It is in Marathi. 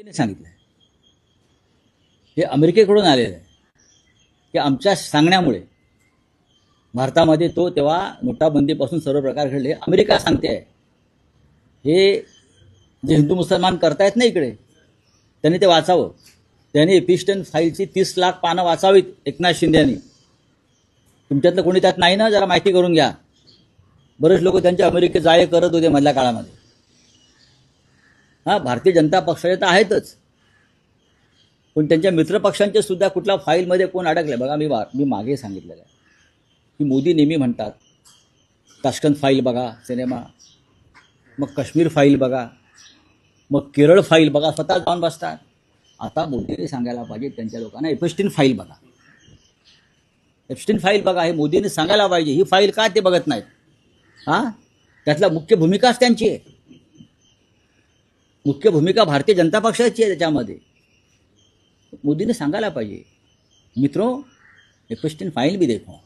अमेरिकेने सांगितलं आहे, हे अमेरिकेकडून आलेलं आहे की आमच्या सांगण्यामुळे भारतामध्ये तो तेव्हा नोटाबंदीपासून सर्व प्रकार घडले. अमेरिका सांगते आहे हे जे हिंदू मुसलमान करतायत ना इकडे, त्यांनी ते वाचावं. त्यांनी एपिस्टन फाईलची 30 लाख पानं वाचावीत एकनाथ शिंदे यांनी. तुमच्यातलं कोणी त्यात नाही ना, जरा माहिती करून घ्या. बरेच लोक त्यांच्या अमेरिकेत जाळे करत होते मधल्या काळामध्ये. भारतीय जनता पक्षाचे तर आहेतच, पण त्यांच्या मित्रपक्षांचे सुद्धा कुठल्या फाईलमध्ये कोण अडकले बघा. मी मागे सांगितलेलं आहे की मोदी नेहमी म्हणतात ताश्कंद फाईल बघा सिनेमा, मग काश्मीर फाईल बघा, मग केरळ फाईल बघा, स्वतः जाऊन बसतात. आता मोदीने सांगायला पाहिजे त्यांच्या लोकांना एपिस्टीन फाईल बघा, एपिस्टीन फाईल बघा. हे मोदीने सांगायला पाहिजे. ही फाईल का ते बघत नाहीत? त्यातला मुख्य भूमिकाच त्यांची आहे. मुख्य भूमिका भारतीय जनता पक्षाची आहे त्याच्यामध्ये. मोदी ने सांगायला पाहिजे, मित्रों एपिस्टीन फाइल भी देखो.